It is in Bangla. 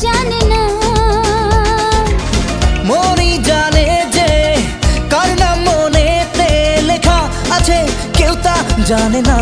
জানে না। মনই জানে যে কার নাম মনেতে লেখা আছে, কেউ তা জানে না।